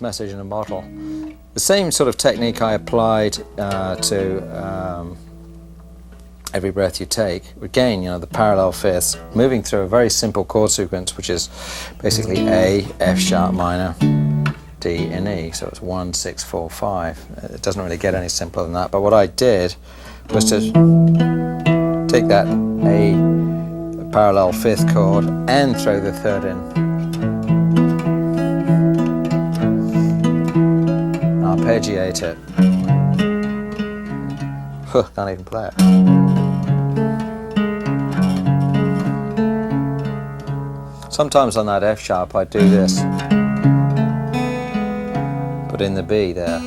message in a bottle. The same sort of technique I applied to Every Breath You Take. Again, the parallel fifths, moving through a very simple chord sequence, which is basically A, F sharp minor, D and E. So it's 1, 6, 4, 5. It doesn't really get any simpler than that. But what I did was to take that A parallel fifth chord and throw the third in. Arpeggiate it. Can't even play it. Sometimes on that F sharp I do this. Put in the B there.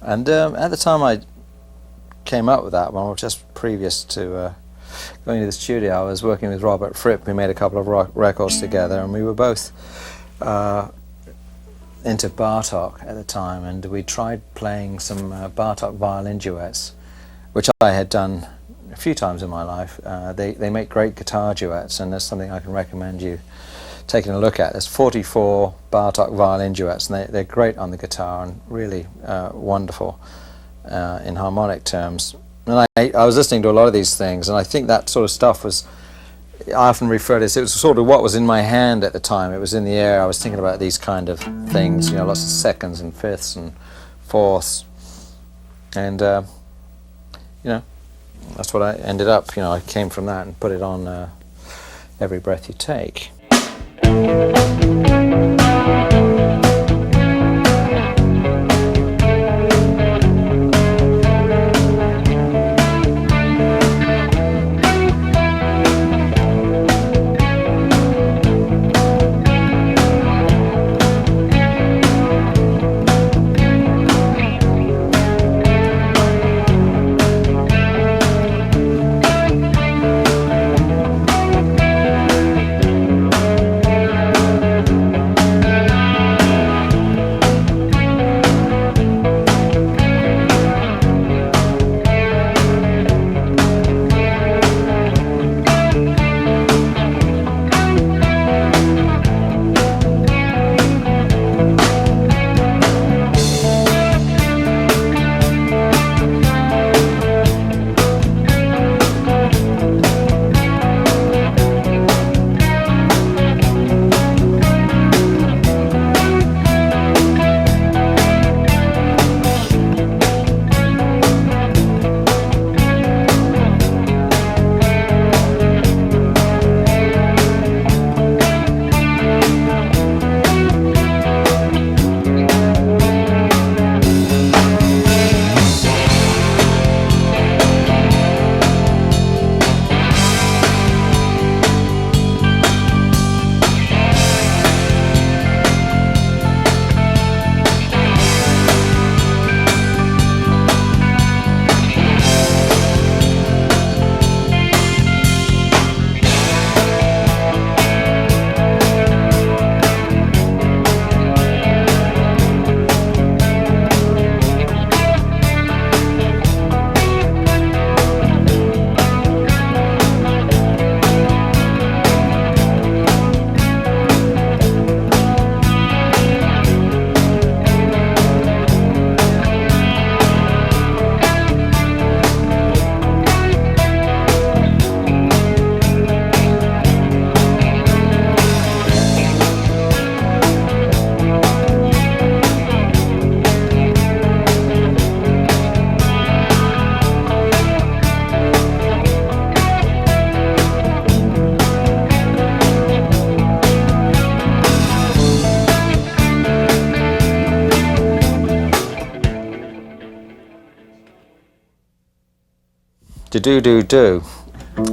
And at the time I came up with that one, or just previous to going to the studio, I was working with Robert Fripp. We made a couple of records together, and we were both into Bartók at the time, and we tried playing some Bartók violin duets, which I had done a few times in my life. They make great guitar duets, and that's something I can recommend you taking a look at. There's 44 Bartók violin duets, and they're great on the guitar and really wonderful in harmonic terms. And I was listening to a lot of these things, and I think that sort of stuff was, I often refer to it was sort of what was in my hand at the time. It was in the air. I was thinking about these kind of things, lots of seconds and fifths and fourths, and that's what I ended up. I came from that and put it on Every Breath You Take. Do.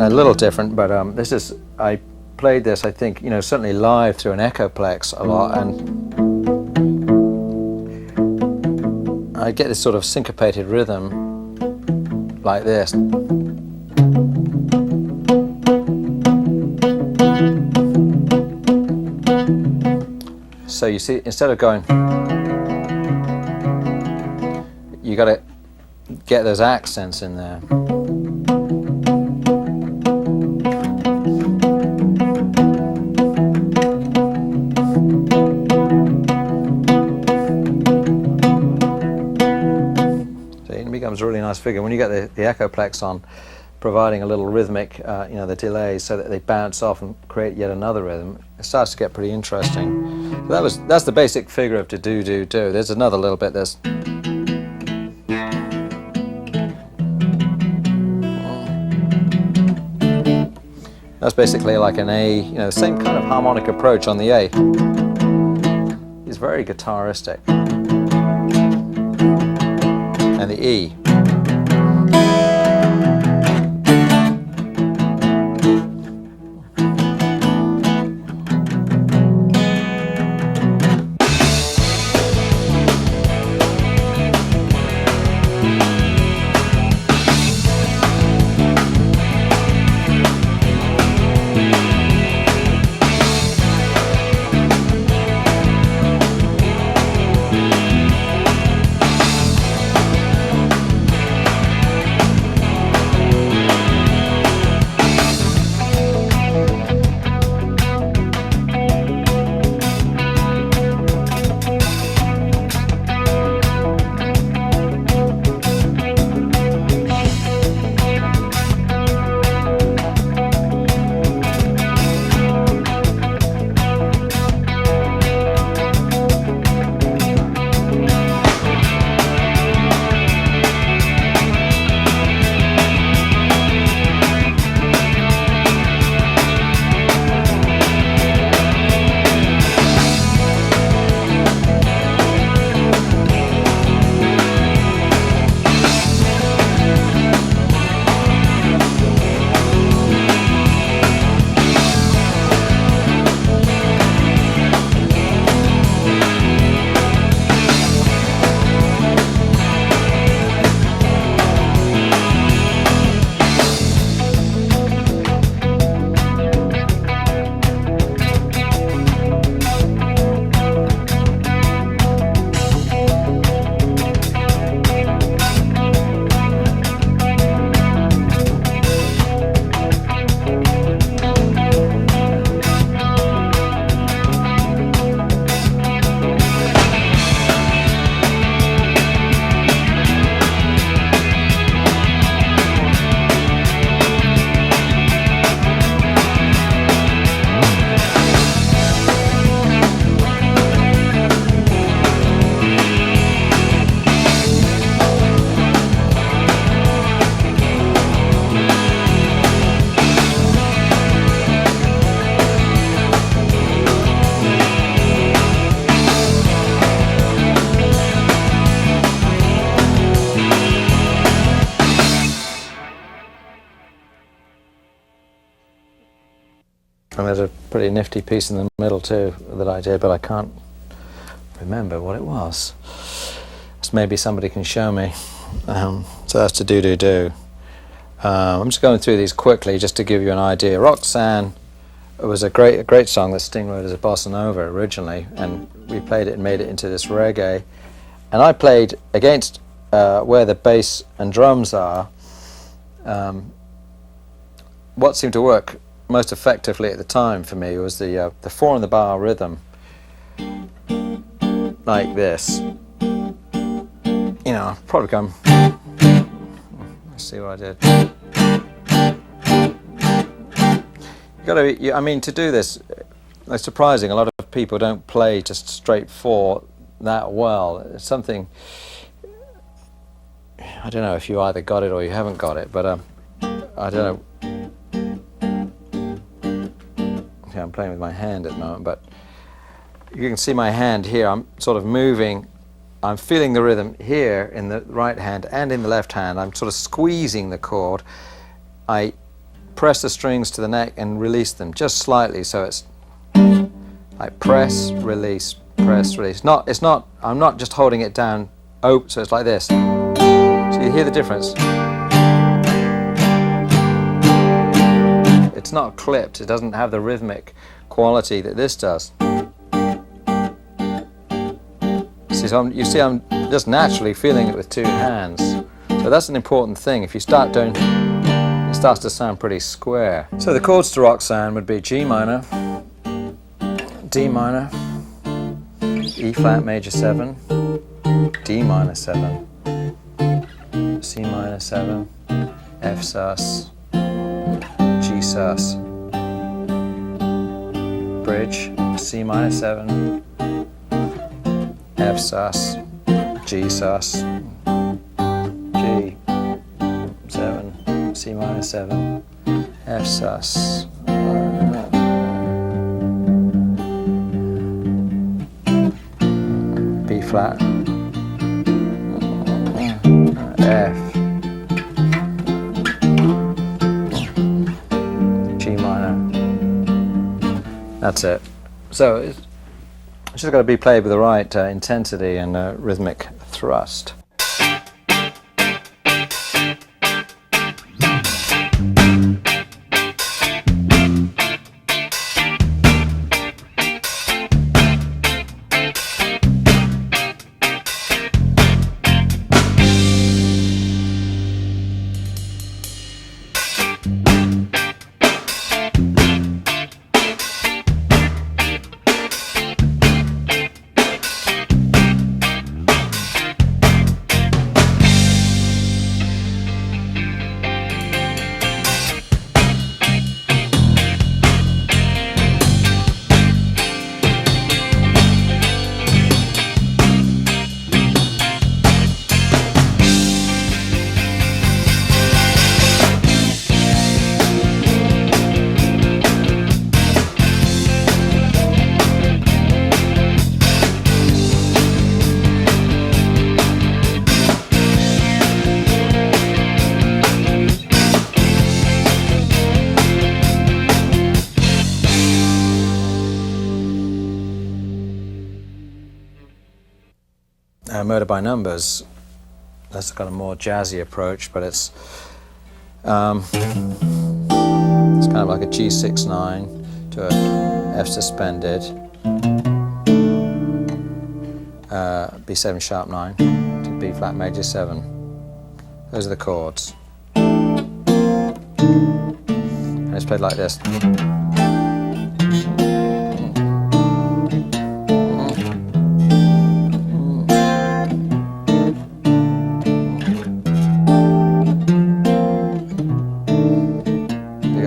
A little different, but I played this, I think, certainly live through an Echoplex a lot, and I get this sort of syncopated rhythm like this. So you see, instead of going you got to get those accents in there. It becomes a really nice figure when you get the Echoplex on, providing a little rhythmic, the delays, so that they bounce off and create yet another rhythm. It starts to get pretty interesting. So that's the basic figure of do do do. There's another little bit. That's basically like an A, same kind of harmonic approach on the A. It's very guitaristic. And the E. And there's a pretty nifty piece in the middle too that I did, but I can't remember what it was. So maybe somebody can show me. So that's to do do do. I'm just going through these quickly just to give you an idea. Roxanne was a great song that Sting wrote as a bossa nova originally, and we played it and made it into this reggae. And I played against where the bass and drums are. What seemed to work most effectively at the time for me was the 4 in the bar rhythm, like this. I've probably come. Let's see what I did. To do this, it's surprising. A lot of people don't play just straight 4 that well. It's something. I don't know if you either got it or you haven't got it, but I don't know. Okay, I'm playing with my hand at the moment, but you can see my hand here. I'm sort of moving. I'm feeling the rhythm here in the right hand and in the left hand. I'm sort of squeezing the chord. I press the strings to the neck and release them just slightly, so it's like press, release, press, release. I'm not just holding it down. So it's like this. So you hear the difference. It's not clipped. It doesn't have the rhythmic quality that this does. See, so you see I'm just naturally feeling it with two hands. So that's an important thing. If you start doing, it starts to sound pretty square. So the chords to Roxanne would be G minor, D minor, E flat major 7, D minor 7, C minor 7, F sus, G sus, bridge, C minor 7, F sus, G sus, G 7, C minor 7, F sus, B flat, F, G minor. That's it. So it's just got to be played with the right intensity and rhythmic thrust. Murder by Numbers, that's got a more jazzy approach, but it's kind of like a G6-9 to a F suspended, B7 sharp 9 to B flat major 7. Those are the chords. And it's played like this.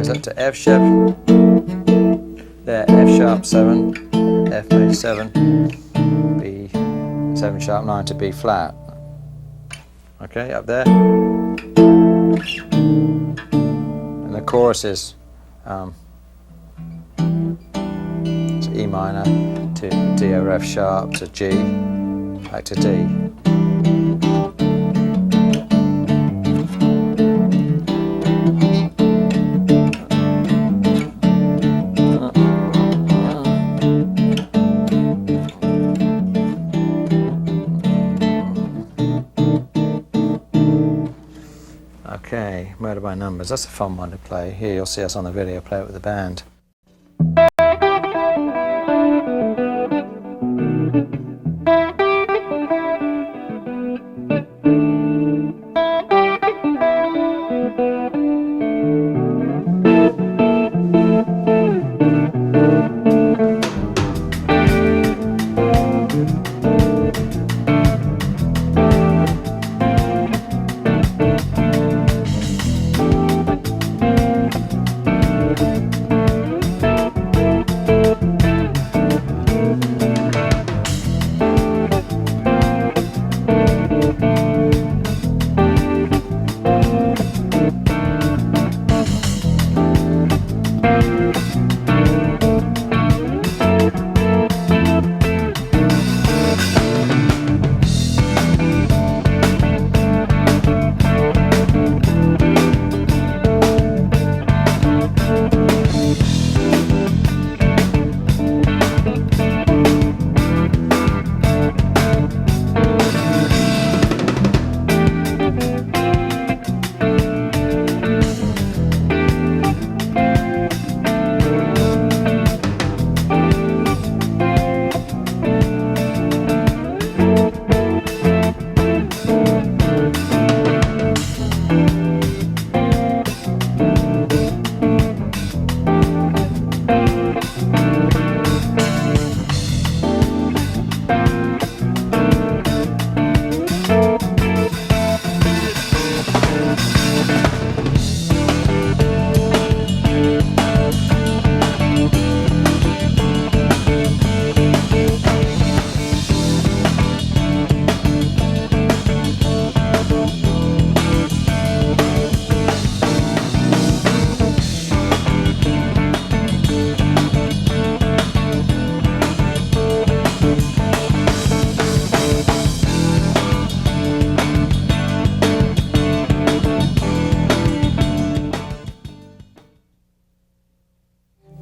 Up to F sharp, there, F sharp 7, F major 7, B 7 sharp 9 to B flat. Okay, up there. And the chorus is so E minor to D over F sharp to G, back to D. Okay, Murder by Numbers, that's a fun one to play. Here you'll see us on the video play it with the band.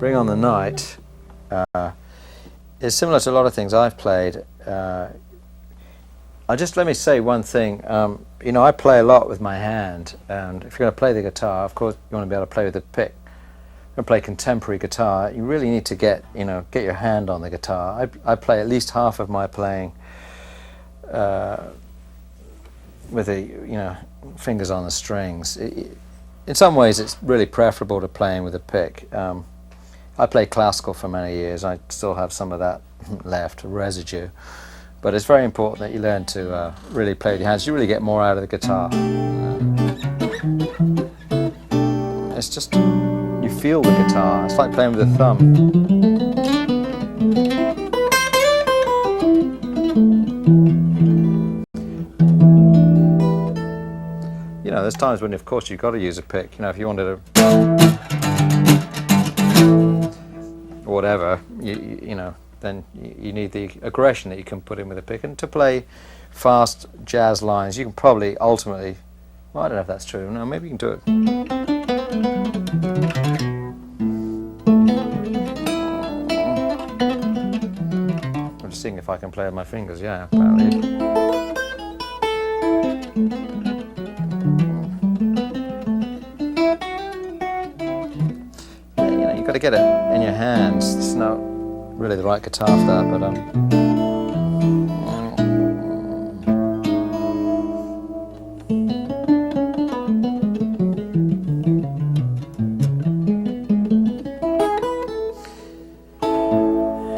Bring On the Night is similar to a lot of things I've played. Let me say one thing. You know, I play a lot with my hand, and if you're going to play the guitar, of course, you want to be able to play with a pick. If you're going to play contemporary guitar, you really need to get your hand on the guitar. I play at least half of my playing with the fingers on the strings. In some ways, it's really preferable to playing with a pick. I played classical for many years. I still have some of that left, residue. But it's very important that you learn to really play with your hands. You really get more out of the guitar. It's just, you feel the guitar. It's like playing with a thumb. You know, there's times when, of course, you've got to use a pick. You know, if you wanted to, or whatever, you know, then you need the aggression that you can put in with a pick. And to play fast jazz lines, you can probably ultimately, well, I don't know if that's true. No, maybe you can do it. I'm just seeing if I can play with my fingers. Yeah, apparently. Yeah, you know, you've got to get it in your hands. It's not really the right guitar for that, but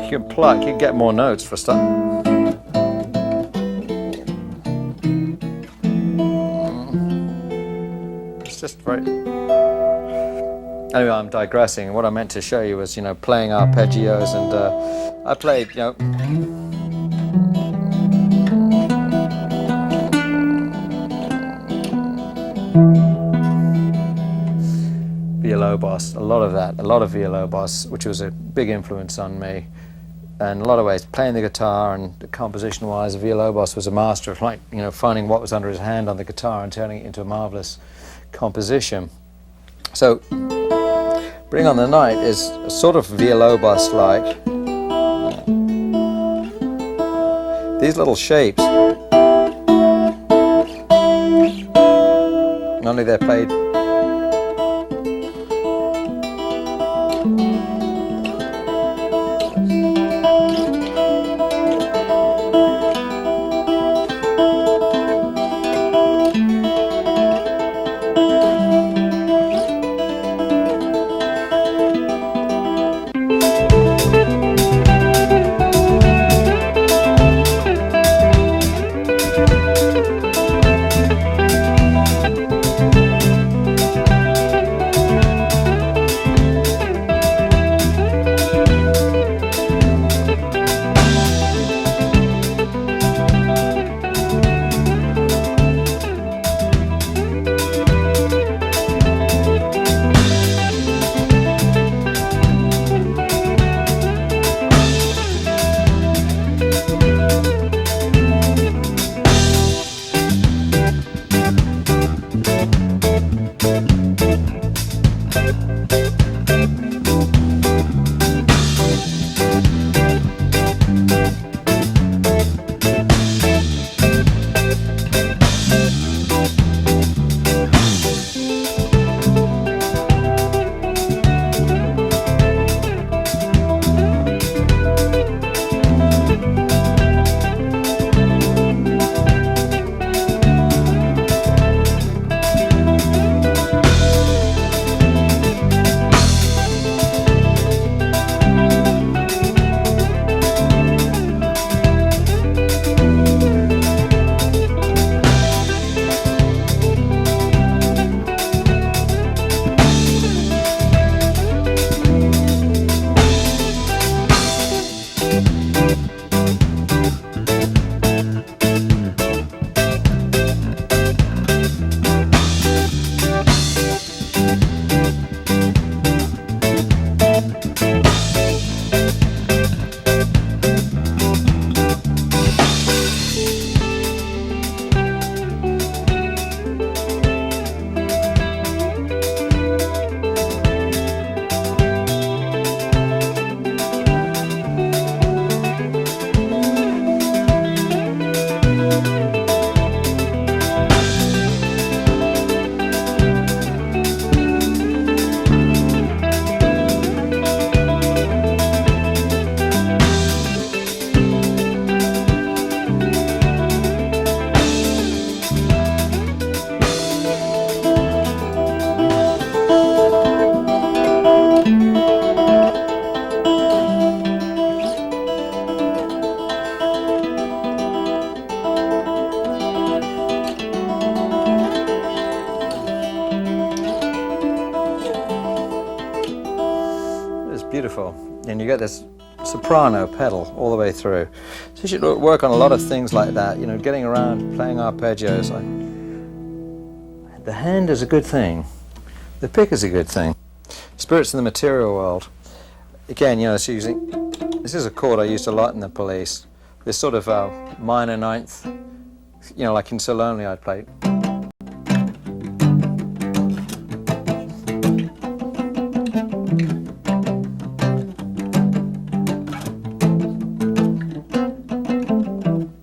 you can pluck, you can get more notes for stuff. It's just very... Anyway, I'm digressing. What I meant to show you was, you know, playing arpeggios, and I played, you know, Villa-Lobos, a lot of Villa-Lobos, which was a big influence on me. And in a lot of ways, playing the guitar and composition-wise, Villa-Lobos was a master of, like, you know, finding what was under his hand on the guitar and turning it into a marvelous composition. So, Bring On the Night is sort of Villa-Lobos-like. These little shapes, not only they're played beautiful. And you get this soprano pedal all the way through. So you should work on a lot of things like that, you know, getting around, playing arpeggios. The hand is a good thing. The pick is a good thing. Spirits in the Material World. Again, you know, this is a chord I used a lot in the Police. This sort of minor ninth, you know, like in So Lonely I'd play.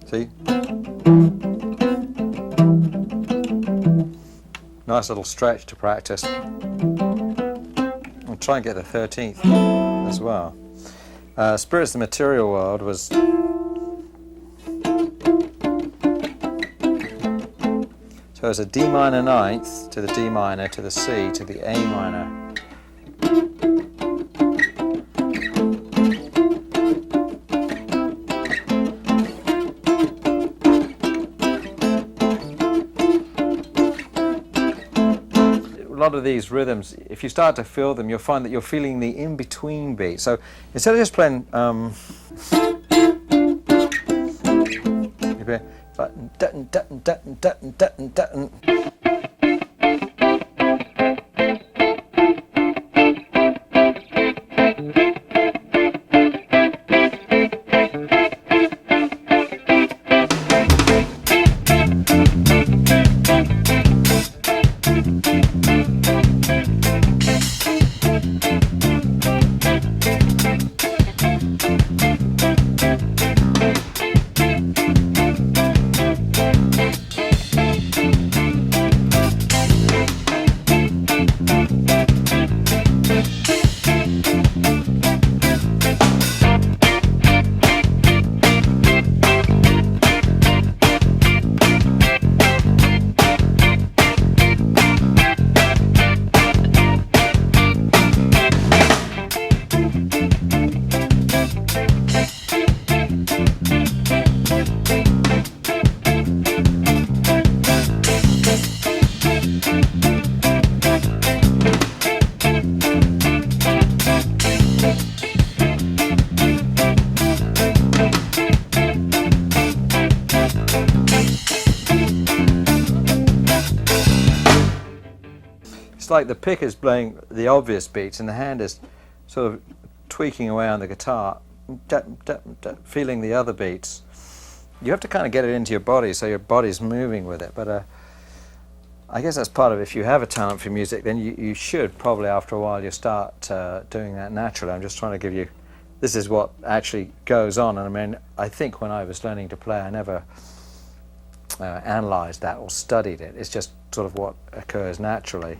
See? Nice little stretch to practice. I'll try and get the 13th as well. Spirits of the Material World was... So it's a D minor ninth to the D minor to the C to the A minor. A lot of these rhythms, if you start to feel them, you'll find that you're feeling the in-between beat. So instead of just playing, it's like the pick is playing the obvious beats and the hand is sort of tweaking away on the guitar, feeling the other beats. You have to kind of get it into your body so your body's moving with it, but I guess that's part of it. If you have a talent for music, then you should probably after a while you start doing that naturally. I'm just trying to give you, this is what actually goes on, and I mean, I think when I was learning to play I never analysed that or studied it. It's just sort of what occurs naturally.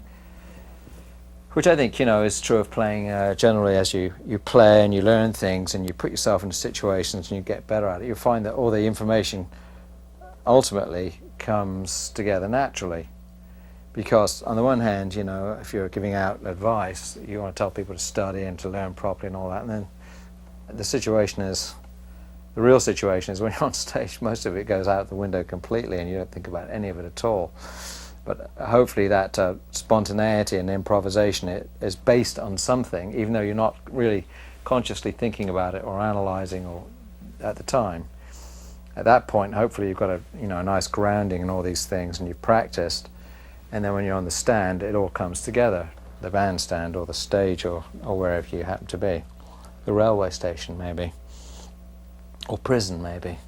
Which I think, you know, is true of playing generally. As you play and you learn things and you put yourself into situations and you get better at it, you find that all the information ultimately comes together naturally. Because on the one hand, you know, if you're giving out advice, you want to tell people to study and to learn properly and all that, and then the real situation is when you're on stage, most of it goes out the window completely and you don't think about any of it at all. But hopefully that spontaneity and improvisation is based on something, even though you're not really consciously thinking about it or analysing or at the time. At that point, hopefully you've got a nice grounding in all these things and you've practiced, and then when you're on the stand, it all comes together. The bandstand or the stage or wherever you happen to be. The railway station maybe, or prison maybe.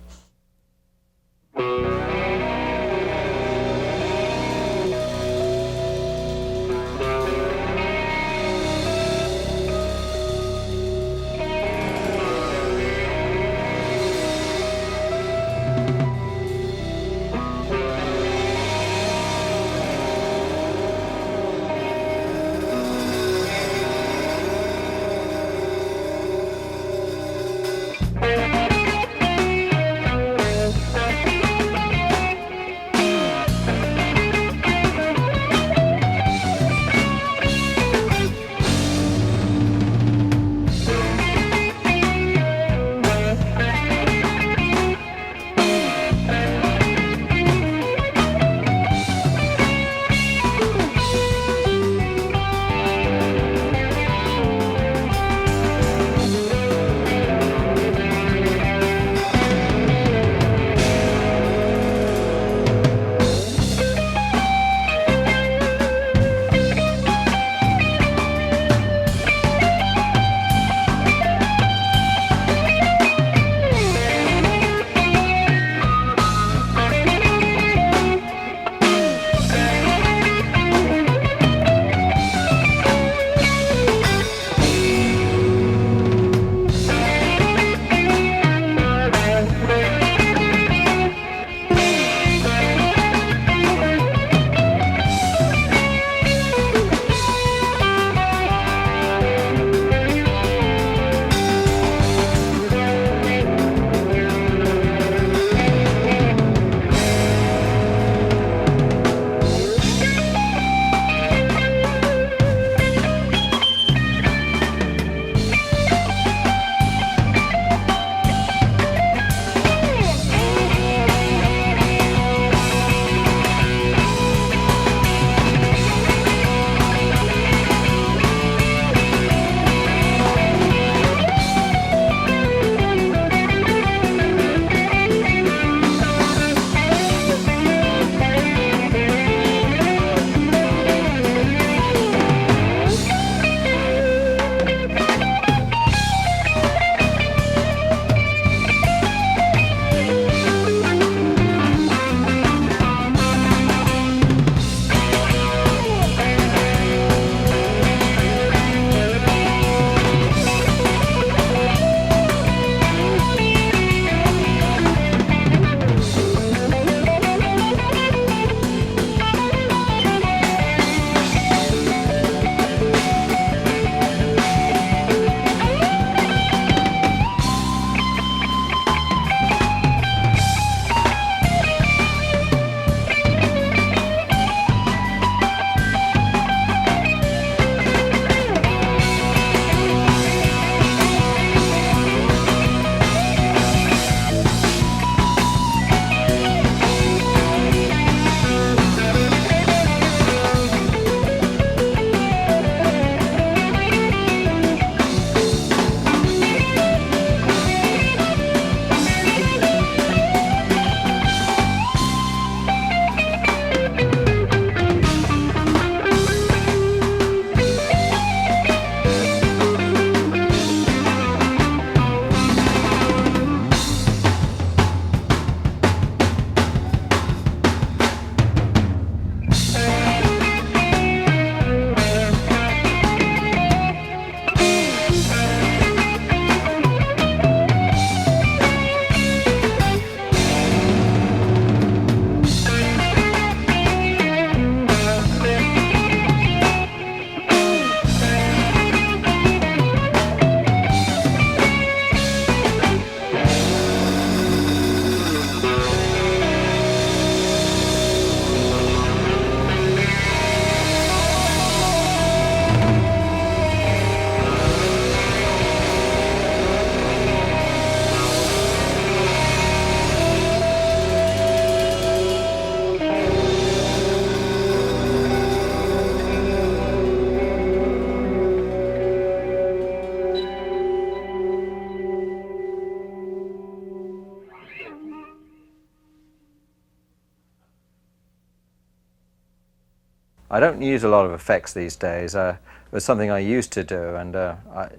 I don't use a lot of effects these days. It was something I used to do, and I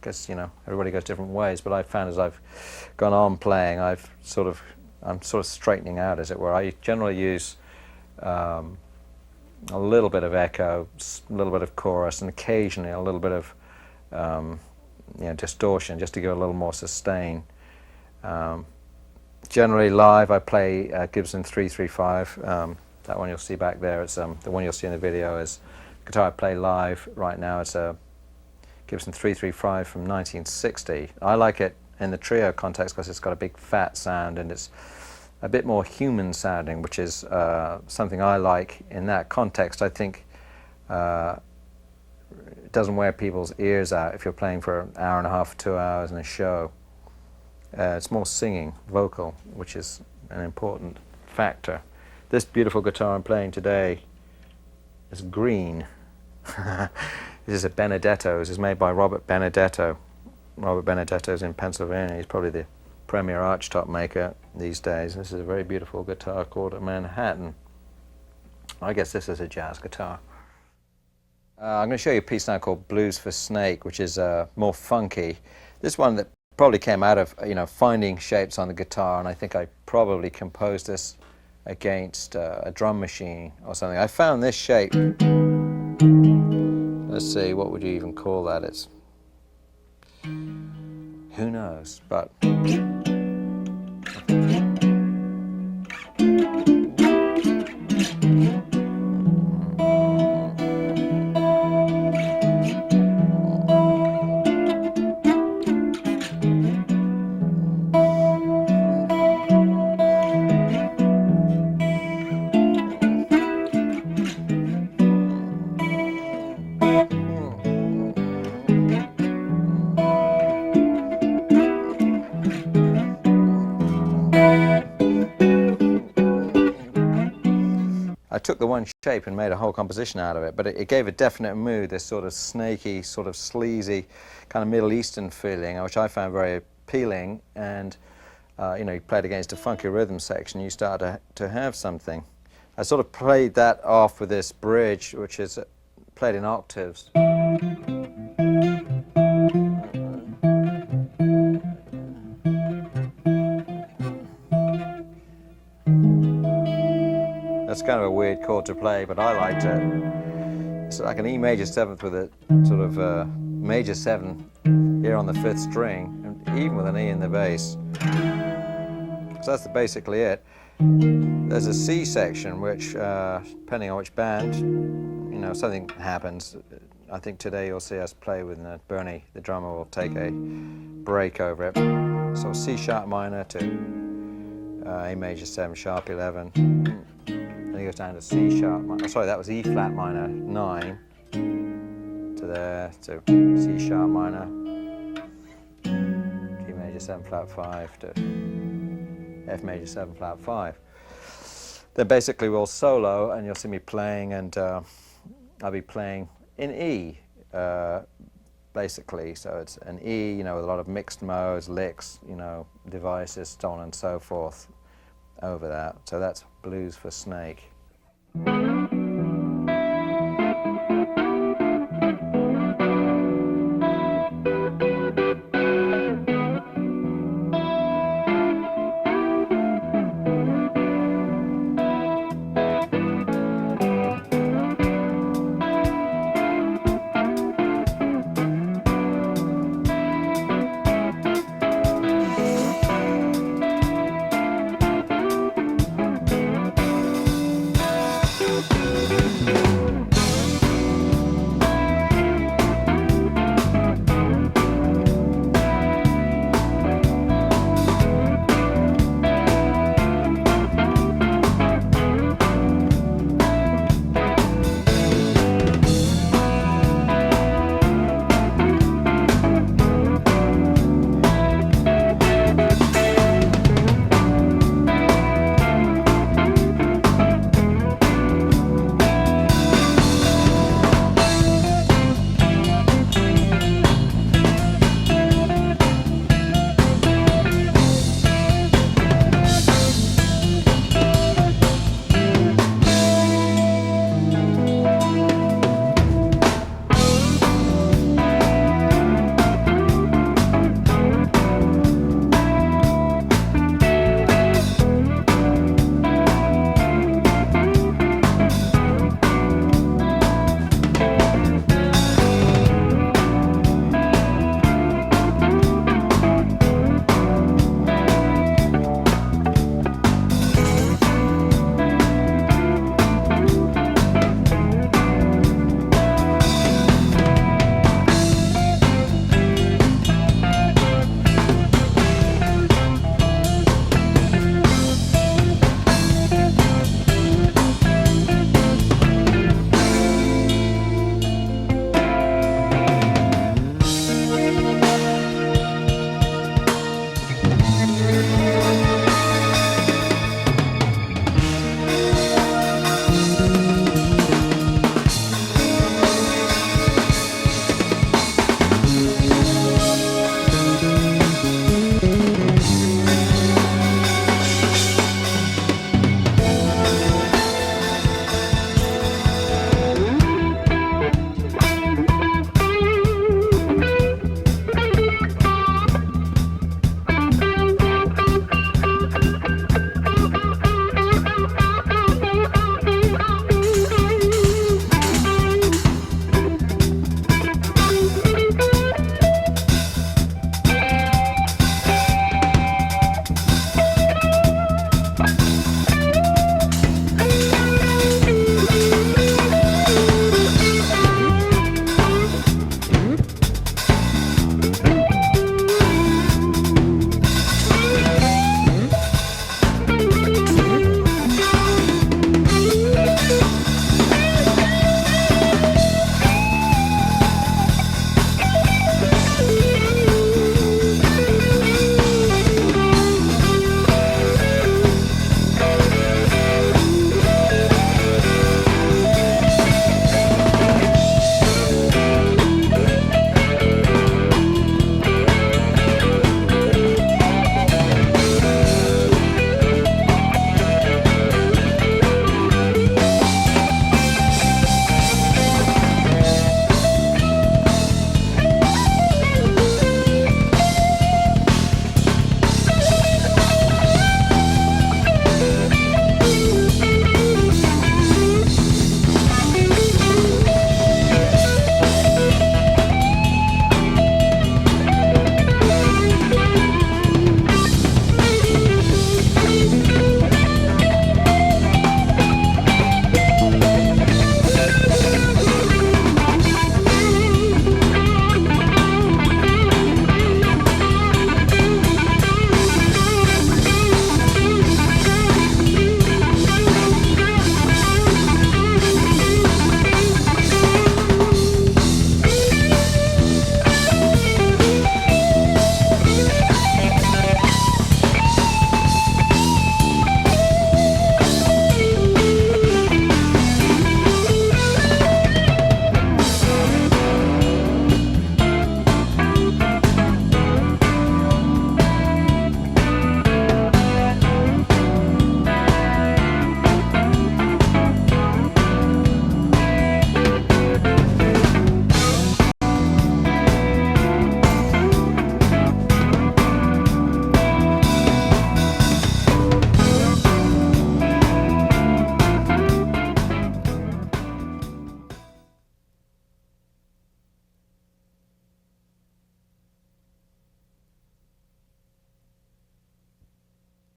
guess, you know, everybody goes different ways, but I've found as I've gone on playing, I'm sort of straightening out, as it were. I generally use a little bit of echo, a little bit of chorus, and occasionally a little bit of you know, distortion, just to give it a little more sustain. Generally live I play Gibson 335. That one you'll see back there, it's the one you'll see in the video is the guitar I play live right now. It's a Gibson 335 from 1960. I like it in the trio context because it's got a big fat sound and it's a bit more human sounding, which is something I like in that context. I think it doesn't wear people's ears out if you're playing for an hour and a half, 2 hours in a show. It's more singing, vocal, which is an important factor. This beautiful guitar I'm playing today is green. This is a Benedetto's. It's made by Robert Benedetto. Robert Benedetto's in Pennsylvania. He's probably the premier archtop maker these days. This is a very beautiful guitar called a Manhattan. I guess this is a jazz guitar. I'm going to show you a piece now called Blues for Snake, which is more funky. This one that probably came out of, you know, finding shapes on the guitar, and I think I probably composed this against a drum machine or something. I found this shape. Let's see, what would you even call that? It's, who knows, but I took the one shape and made a whole composition out of it, but it gave a definite mood, this sort of snaky, sort of sleazy, kind of Middle Eastern feeling, which I found very appealing. And you know, you played against a funky rhythm section, you start to have something. I sort of played that off with this bridge, which is played in octaves. That's kind of a weird chord to play, but I liked it. It's like an E major 7th with a sort of major 7 here on the 5th string, and even with an E in the bass. So that's basically it. There's a C section, which, depending on which band, you know, something happens. I think today you'll see us play with Bernie, the drummer, will take a break over it. So C sharp minor to A major 7 sharp 11. Then he goes down to C sharp minor. Sorry, that was E flat minor 9 to there to C sharp minor, G major 7 flat 5 to F major 7 flat 5. Then basically we'll solo, and you'll see me playing, and I'll be playing in E, basically. So it's an E, you know, with a lot of mixed modes, licks, you know, devices, so on and so forth over that. So that's Blues for Snake.